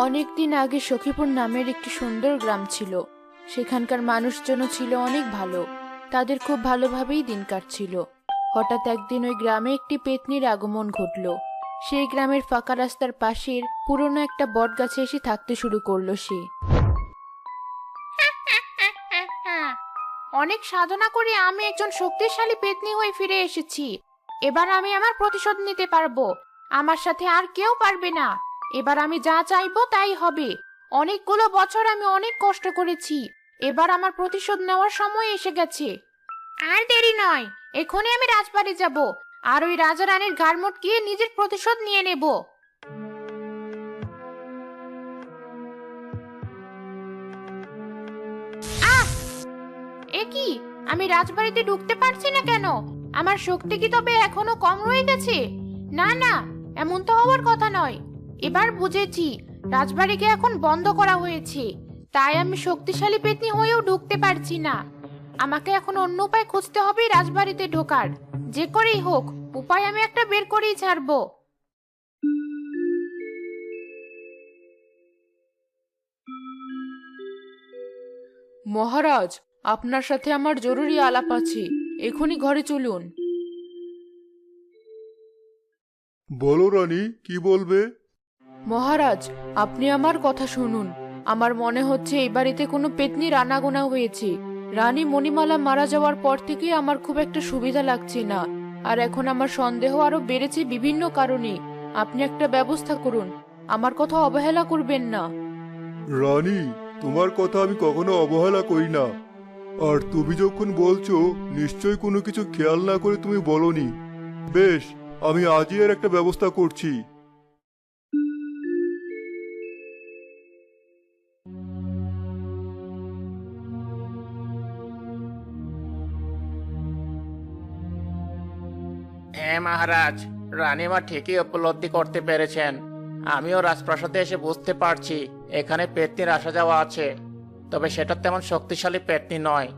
অনেকদিন আগে সখীপুর নামের একটি সুন্দর গ্রাম ছিল। সেখানকার মানুষজন ছিল অনেক ভালো, তাদের খুব ভালোভাবেই দিন কাটছিল। হঠাৎ একদিন ওই গ্রামে একটি পেতনির আগমন ঘটল। সেই গ্রামের ফাঁকা রাস্তার পাশের পুরনো একটা বট গাছে এসে থাকতে শুরু করলো সে। অনেক সাধনা করে আমি একজন শক্তিশালী পেতনি হয়ে ফিরে এসেছি। এবার আমি আমার প্রতিশোধ নিতে পারবো। আমার সাথে আর কেউ পারবে না। এবার আমি যা চাইবো তাই হবে। অনেকগুলো বছর আমি অনেক কষ্ট করেছি। এবার আমার প্রতিশোধ নেওয়ার সময় এসে গেছে। আর দেরি নয়, এখনই আমি রাজবাড়ি যাব আর ওই রাজা রানীর ঘাড় মটকিয়ে নিজের প্রতিশোধ নিয়ে নেব। আহ, এ কি? আমি রাজবাড়িতে ঢুকতে পারছি না কেন? আমার শক্তি কি তবে এখনো কম রয়ে গেছে? না না, এমন তো হওয়ার কথা নয়। এবার বুঝেছি, রাজবাড়িকে এখন বন্ধ করা হয়েছে, তাই আমি শক্তিশালী পেতনি হয়েও ঢুকতে পারছি না। আমাকে এখন অন্য উপায় খুঁজতে হবে রাজবাড়িতে ঢোকার। যে করেই হোক, উপায় আমি একটা বের করেই ছাড়বো। মহারাজ, আপনার সাথে আমার জরুরি আলাপ আছে। এখনই ঘরে চলুন। বলো রানী, কি বলবে? মহারাজ, আপনি আমার কথা শুনুন। আমার মনে হচ্ছে এই বাড়িতে কোনো পেতনির আনাগোনা হয়েছে। রানী মণিমালা মারা যাওয়ার পর থেকে আমার খুব একটা সুবিধা লাগছে না, আর এখন আমার সন্দেহ আরো বেড়েছে বিভিন্ন কারণে। আপনি একটা ব্যবস্থা করুন, আমার কথা অবহেলা করবেন না। রানী, তোমার কথা আমি কখনো অবহেলা করি না। আর তুমি যখন বলছো, নিশ্চয় কোনো কিছু খেয়াল না করে তুমি বলনি। বেশ, আমি আজই এর একটা ব্যবস্থা করছি। হ্যাঁ মহারাজ, রানীমা ঠিকই উপলব্ধি করতে পেরেছেন। আমিও রাজপ্রাসাদে এসে বুঝতে পারছি এখানে পেতনির আসা যাওয়া আছে, তবে সেটা তেমন শক্তিশালী পেতনি নয়।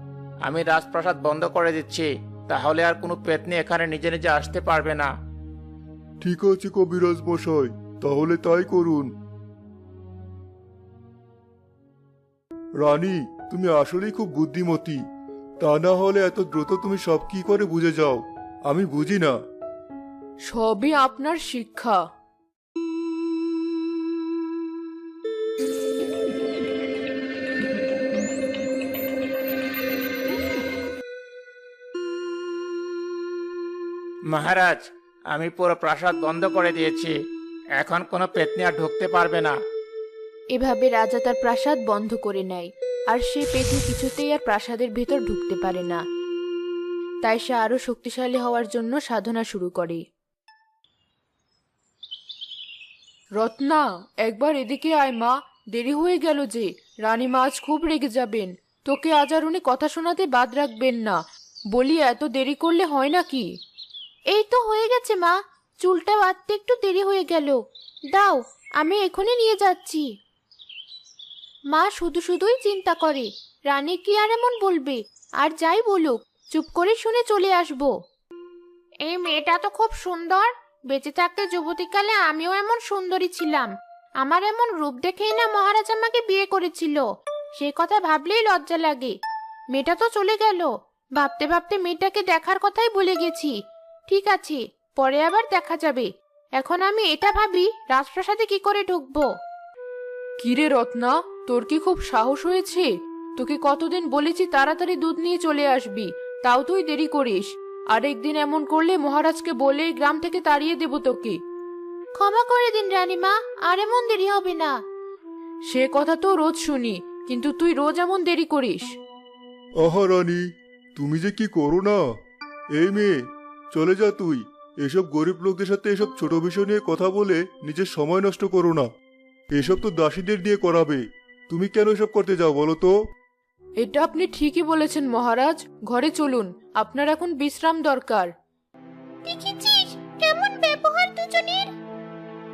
আমি রাজপ্রাসাদ বন্ধ করে দিচ্ছি, তাহলে আর কোনো পেতনি এখানে নিজে নিজে আসতে পারবে না। ঠিক আছে কবিরাজ মশাই, তাহলে তাই করুন। রানী, তুমি আসলেই খুব বুদ্ধিমতী। তা না হলে এত দ্রুত তুমি সব কি করে বুঝে যাও? আমি বুঝি না। সবই আপনার শিক্ষা। মহারাজ, আমি পুরো প্রাসাদ বন্ধ করে দিয়েছি। এখন কোনো পেতনি আর ঢুকতে পারবে না। এভাবে রাজা তার প্রাসাদ বন্ধ করে নেয়, আর সে পেতনি কিছুতেই আর প্রাসাদের ভেতর ঢুকতে পারে না। তাই সে আরো শক্তিশালী হওয়ার জন্য সাধনা শুরু করে। রত্না, একবার এদিকে আয় মা। দেরি হয়ে গেল যে, রানীমা আজ খুব রেগে যাবেন। তোকে আজ আর উনি কথা শোনাতে বাদ রাখবেন না। বলি, এত দেরি করলে হয় নাকি? এই তো হয়ে গেছে মা, চুলটা বাঁধতে একটু দেরি হয়ে গেল। দাও, আমি এখনই নিয়ে যাচ্ছি। মা শুধু শুধুই চিন্তা করে, রানী কি আর এমন বলবে? আর যাই বলুক, চুপ করে শুনে চলে আসবো। এই মেয়েটা তো খুব সুন্দর। বেঁচে থাকতে যুবতীকালে আমিও এমন সুন্দরী ছিলাম। আমার এমন রূপ দেখেই না মহারাজ আমাকে বিয়ে করেছিল। সে কথা ভাবলেই লজ্জা লাগে। মেয়েটা তো চলে গেল। ভাবতে ভাবতে মেয়েটাকে দেখার কথাই ভুলে গেছি। ঠিক আছে, পরে আবার দেখা যাবে। এখন আমি এটা ভাবি, রাজপ্রাসাদে কি করে ঢুকবো। কিরে রত্না, তোর কি খুব সাহস হয়েছে? তোকে কতদিন বলেছি তাড়াতাড়ি দুধ নিয়ে চলে আসবি, তাও তুই দেরি করিস। আর একদিন এমন করলে মহারাজকে বলে গ্রাম থেকে তাড়িয়ে দেব তোকে। ক্ষমা করে দিন রানীমা, আর এমন দেরি হবে না। সে কথা তো রোজ শুনি, কিন্তু তুই রোজ এমন দেরি করিস। আহা রানী, তুমি যে কি করো না! এই মেয়ে, চলে যা তুই। এসব গরিব লোকদের সাথে এসব ছোট বিষয় নিয়ে কথা বলে নিজের সময় নষ্ট করো না। এসব তো দাসীদের দিয়ে করাবে। তুমি কেন এসব করতে যাও বলো তো? এটা আপনি ঠিকই বলেছেন মহারাজ। ঘরে চলুন, আপনার এখন বিশ্রাম দরকার। দেখেছিস কেমন ব্যবহার দুজনের?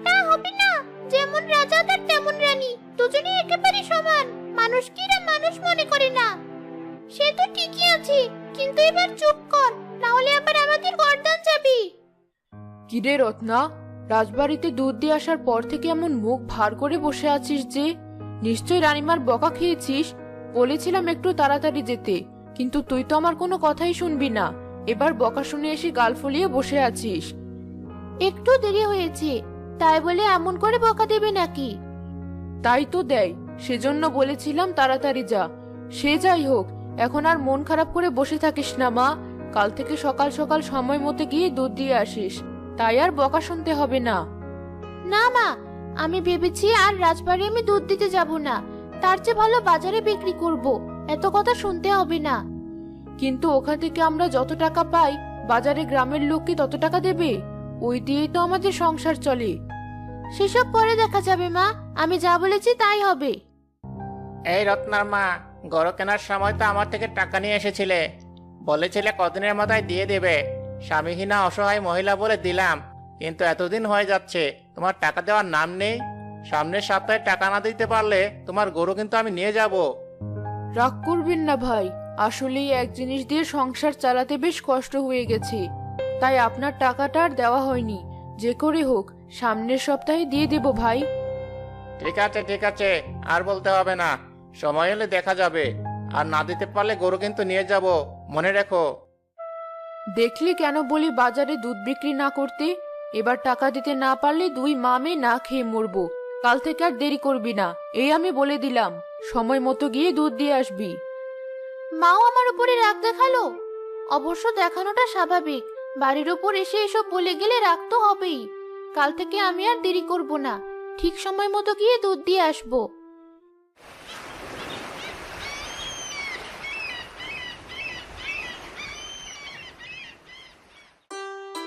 তা হবে না, যেমন রাজা তার তেমন রানী, দুজনেই একেবারে সমান। মানুষকিরা মানুষ মনে করে না। সে তো ঠিকই আছে, কিন্তু এবার চুপ কর, না হলে আবার আমাদের গর্দান যাবে। কিরে রত্না, রাজবাড়িতে দুধ দিয়ে আসার পর থেকে এমন মুখ ভার করে বসে আছিস যে? নিশ্চয় রানীমার বকা খেয়েছিস। বলেছিলাম একটু তাড়াতাড়ি যেতে, কিন্তু তুই তো আমার কোনো কথাই শুনবি না। এবার বকা শুনে এসে গাল ফুলিয়ে বসে আছিস। একটু দেরি হয়েছে, তাই বলে এমন করে বকা দেবে নাকি? তাই তো দেয়, সেজন্য বলেছিলাম তাড়াতাড়ি যা। সে যাই হোক, এখন আর মন খারাপ করে বসে থাকিস না মা। কাল থেকে সকাল সকাল সময় মতো গিয়ে দুধ দিয়ে আসিস, তাই আর বকা শুনতে হবে না। না মা, আমি ভেবেছি আর রাজবাড়ি আমি দুধ দিতে যাব না, তার চেয়ে ভালো বাজারে বিক্রি করব, এত কথা শুনতে হবে না। কিন্তু ওখান থেকে আমরা যত টাকা পাই, বাজারে গ্রামের লোক কি তত টাকা দেবে? ওই দিয়েই তো আমাদের সংসার চলে। সেসব পরে দেখা যাবে মা, আমি যা বলেছি তাই হবে। এই রত্নার মা, গরু কেনার সময় তো আমার থেকে টাকা নিয়ে এসেছিলে, বলেছিলে কদিনের মাথায় দিয়ে দেবে। স্বামীহীনা অসহায় মহিলা বলে দিলাম, কিন্তু এতদিন হয়ে যাচ্ছে তোমার টাকা দেওয়ার নাম নেই। সামনের সপ্তাহে টাকা না দিতে পারলে তোমার গরু কিন্তু আমি নিয়ে যাব। রাগ করবেন না ভাই, আসলেই এক জিনিস দিয়ে সংসার চালাতে বেশ কষ্ট হয়ে গেছে, তাই আপনার টাকাটা আর দেওয়া হয়নি। যে করে হোক সামনের সপ্তাহে দিয়ে দেব ভাই। ঠিক আছে ঠিক আছে, আর বলতে হবে না, সময় হলে দেখা যাবে। আর না দিতে পারলে গরু কিন্তু নিয়ে যাব, মনে রেখো। দেখলি কেন বলি বাজারে দুধ বিক্রি না করতে? এবার টাকা দিতে না পারলে দুই মা মেয়ে না খেয়ে মরবো। কাল থেকে আর দেরি করবি না, এই আমি বলে দিলাম। সময় মতো গিয়ে দুধ দিয়ে আসবি। মাও আমার উপরে রাগ দেখালো? অবশ্য দেখানোটা স্বাভাবিক, বাড়ির উপর এসে এসব বলে গেলে রাগ তো হবেই। কাল থেকে আমি আর দেরি করব না, ঠিক সময় মতো গিয়ে দুধ দিয়ে আসবো।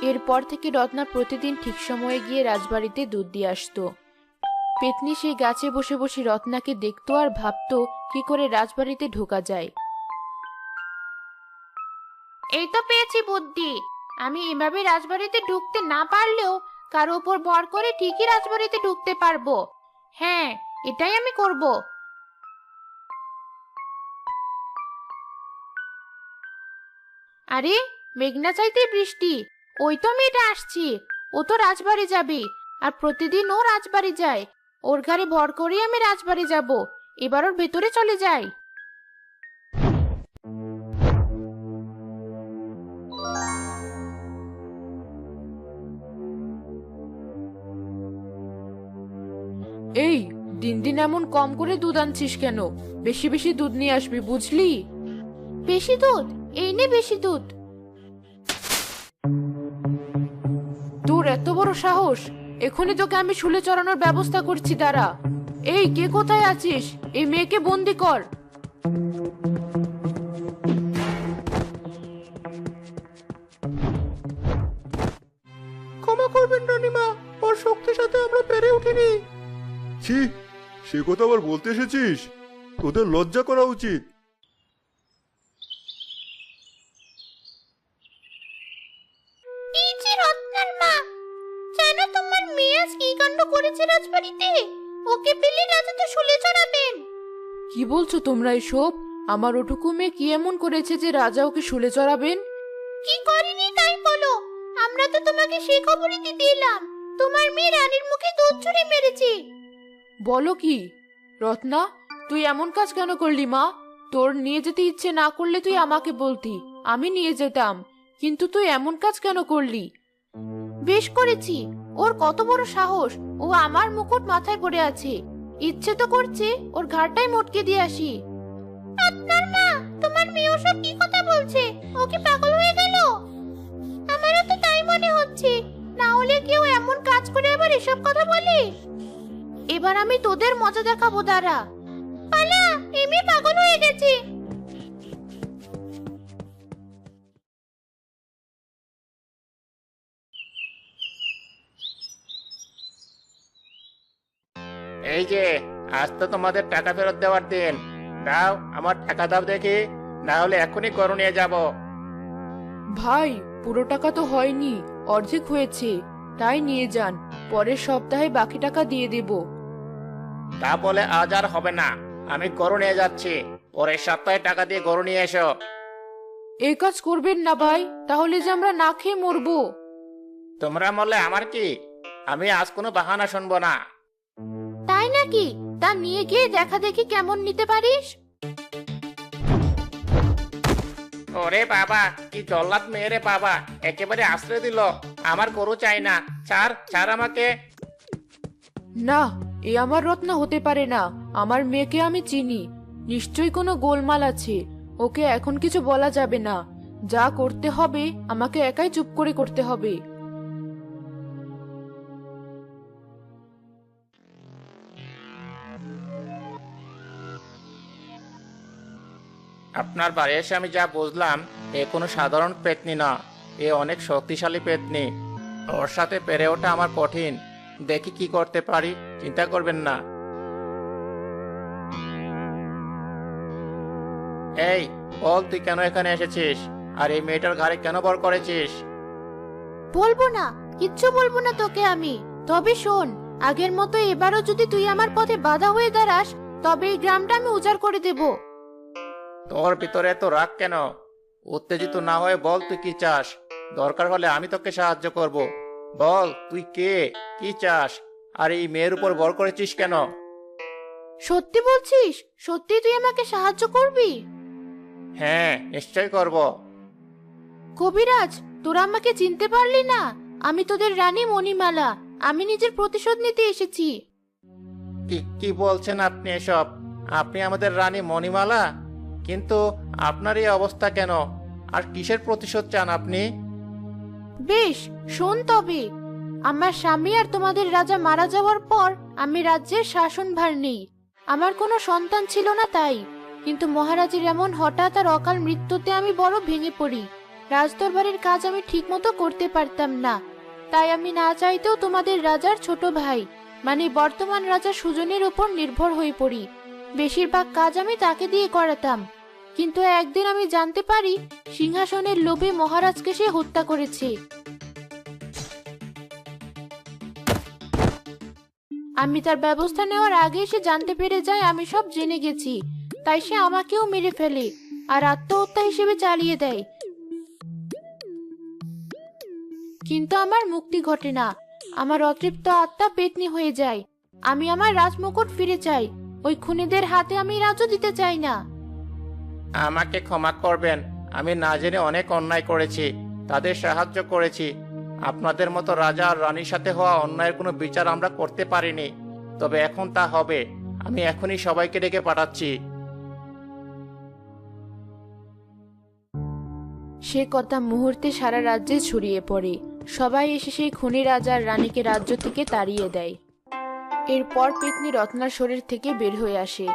এরপর থেকে রত্না প্রতিদিন ঠিক সময়ে গিয়ে রাজবাড়িতে দুধ দিয়ে আসতো। পেতনি সেই গাছে বসে বসে রত্নাকে দেখতো আর ভাবতো কি করে রাজবাড়িতে ঢোকা যায়। এই তো পেয়েছি বুদ্ধি, আমি এভাবে রাজবাড়িতে ঢুকতে না পারলেও কারো উপর ভর করে ঠিকই রাজবাড়িতে ঢুকতে পারবো। হ্যাঁ, এটাই আমি করব। আরে, মেঘনা চাইতে বৃষ্টি, ওই তো মেয়েটা আসছি। ও তো রাজবাড়ি যাবে, আর প্রতিদিন ও রাজবাড়ি যায়। ওর ঘাড়ে ভর করে আমি রাজবাড়ি যাব। এবার ওর ভেতরে চলে যাই। এই, দিন দিন এমন কম করে দুধ আনছিস কেন? বেশি বেশি দুধ নিয়ে আসবি, বুঝলি? বেশি দুধ? এই নে বেশি দুধ। তোর এত বড় সাহস! এখনই তোকে আমি শুলে চড়ানোর ব্যবস্থা করছি, দাঁড়া। এই, কে কোথায় আছিস? এই মেয়েকে বন্দি কর। ক্ষমা করবেন রানীমা, ওর শক্তির সাথে আমরা পেরে উঠিনি। ছি, সে কথা আবার বলতে এসেছিস? তোদের লজ্জা করা উচিত। এই যে রত্নার মা, জানো তোমার মেয়ে আজ কি কাণ্ড করেছে রাজবাড়িতে? ওকে পেলে রাজা তো শুলে চড়াবেন। কি বলছো তোমরা এসব? আমার ওটুকু মেয়ে কি এমন করেছে যে রাজা ওকে শুলে চড়াবেন? কি করেনি তাই বলো, আমরা তো তোমাকে সেই খবরই দিতে এলাম। তোমার মেয়ে রানীর মুখে দুধ ছুঁড়ে মেরেছে। বলো কি? রত্না, তুই এমন কাজ কেন করলি মা? তোর নিয়ে যেতে ইচ্ছে না করলে তুই আমাকে বলতি, আমি নিয়ে যেতাম। কিন্তু তুই এমন কাজ কেন করলি? বেশ করেছি, ওর কত বড় সাহস! ও আমার মুকুট মাথায় পড়ে আছে, ইচ্ছে তো করছে ওর ঘাড়টাই মটকে দিয়ে আসি। আপনার মা, তোমার মেয়ে ওসব কি কথা বলছে? ও কি পাগল হয়ে গেল? আমারও তো তাই মনে হচ্ছে, না হলে কেউ এমন কাজ করে আবার এসব কথা বলে? এবার আমি তোদের মজা দেখাবো, দাঁড়া। পালা, এমনি পাগল হয়ে গেছে। এই যে, আজ তো তোমাদের টাকা ফেরত দেওয়ার দিন। দাও, আমার টাকা দাও দেখি, না হলে এখনই গরু নিয়ে যাব। ভাই, পুরো টাকা তো হয়নি, অর্ধেক হয়েছে, তাই নিয়ে যান। পরের সপ্তাহে বাকি টাকা দিয়ে দেব। তা বলে আজ আর হবে না, আমি গরু নিয়ে যাচ্ছি। পরের সপ্তাহে টাকা দিয়ে গরু নিয়ে এসো। এই কাজ করবেন না ভাই, তাহলে যে আমরা না খেয়ে মরবো। তোমরা মরলে আমার কি? আমি আজ কোনো বাহানা শুনবো না। তাই নাকি? তা নিয়ে গিয়ে দেখা দেখি কেমন নিতে পারিস। ওরে বাবা, কি জল্লাদ মেয়ে রে বাবা, একেবারে আশ্রয় দিল। আমার গরু চাই না, ছাড় ছাড় আমাকে। না, এ আমার রত্না হতে পারে না। আমার মেয়েকে আমি চিনি, নিশ্চয়ই কোনো গোলমাল আছে। ওকে এখন কিছু বলা যাবে না। যা করতে হবে আমাকে একাই চুপ করে করতে হবে। আপনার বাড়ি এসে আমি যা বুঝলাম, এ কোনো সাধারণ পেতনি না, এ অনেক শক্তিশালী পেতনি। ওর সাথে পেরে ওঠা আমার কঠিন। দেখি কি করতে পারি, চিন্তা করবেন না। এই বল, তুই কেন এখানে এসেছিস? আর এই মেয়েটার ঘাড়ে কেন বর করেছিস? বলবো না, কিচ্ছু বলবো না তোকে আমি। তবে শোন, আগের মতো এবারও যদি তুই আমার পথে বাধা হয়ে দাঁড়াস, তবে এই গ্রামটা আমি উজাড় করে দেব। তোর ভিতরে এত রাগ কেন? উত্তেজিত না হয়ে বল তুই কি চাস। দরকার হলে আমি তোকে সাহায্য করব। বল তুই কে, কি চাস, আর এই মেয়ের উপর বর করেছিস কেন? সত্যি বলছিস? সত্যি তুই আমাকে সাহায্য করবি? হ্যাঁ, নিশ্চয় করব। কবিরাজ, তোরা আমাকে চিনতে পারলি না? আমি তোদের রানী মণিমালা। আমি নিজের প্রতিশোধ নিতে এসেছি। কি কি বলছেন আপনি এসব? আপনি আমাদের রানী মণিমালা, কিন্তু আপনার এই অবস্থা কেন? আর কিসের প্রতিশোধ চান আপনি? বেশ, শোন তবে। আমার স্বামী আর তোমাদের রাজা মারা যাওয়ার পর আমি রাজ্যের শাসনভার নেই। আমার কোনো সন্তান ছিল না তাই। কিন্তু মহারাজের এমন হঠাৎ আর অকাল মৃত্যুতে আমি বড় ভেঙে পড়ি। রাজদরবারের কাজ আমি ঠিকমতো করতে পারতাম না। তাই আমি না চাইতেও তোমাদের রাজার ছোট ভাই, মানে বর্তমান রাজা সুজনের উপর নির্ভর হয়ে পড়ি। বেশিরভাগ কাজ আমি তাকে দিয়ে করাতাম। কিন্তু একদিন আমি জানতে পারি সিংহাসনের লোভে মহারাজকে সে হত্যা করেছে। আমি তার ব্যবস্থা নেওয়ার আগে সে জানতে পেরে যায় আমি সব জেনে গেছি। তাই সে আমাকেও মেরে ফেলে আর আত্মহত্যা হিসেবে চালিয়ে দেয়। কিন্তু আমার মুক্তি ঘটে না। আমার অতৃপ্ত আত্মা পেতনি হয়ে যায়। আমি আমার রাজমুকুট ফিরে চাই। ওই খুনিদের হাতে আমি রাজ্য দিতে চাই না। আমাকে ক্ষমা করবেন, আমি না জেনে অনেক অন্যায় করেছি, তাদের সাহায্য করেছি। আপনাদের মতো রাজা আর রানীর সাথে হওয়া অন্যায়ের কোনো বিচার আমরা করতে পারিনি, তবে এখন তা হবে। আমি এখনই সবাইকে ডেকে পাঠাচ্ছি। সে কথা মুহূর্তে সারা রাজ্যে ছড়িয়ে পড়ে। সবাই এসে সেই খুনি রাজার রানীকে রাজ্য থেকে তাড়িয়ে দেয়। এরপর পেতনি রত্নার শরীর থেকে বের হয়ে আসে।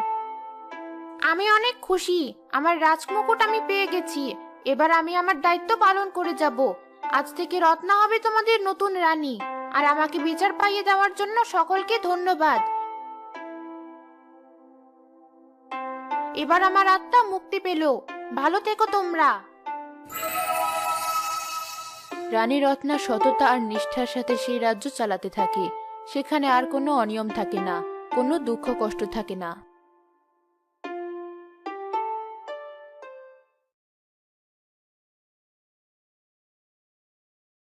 আমি অনেক খুশি। আমার রাজমুকুট আমি পেয়ে গেছি। এবার আমি আমার দায়িত্ব পালন করে যাব। আজ থেকে রত্না হবে তোমাদের নতুন রানী। আর আমাকে বিচার পাইয়ে দেওয়ার জন্য সকলকে ধন্যবাদ। এবার আমার আত্মা মুক্তি পেল। ভালো থেকো তোমরা। রানী রত্না সততা আর নিষ্ঠার সাথে সেই রাজ্য চালাতে থাকে। সেখানে আর কোনো অনিয়ম থাকে না, কোনো দুঃখ কষ্ট থাকে না।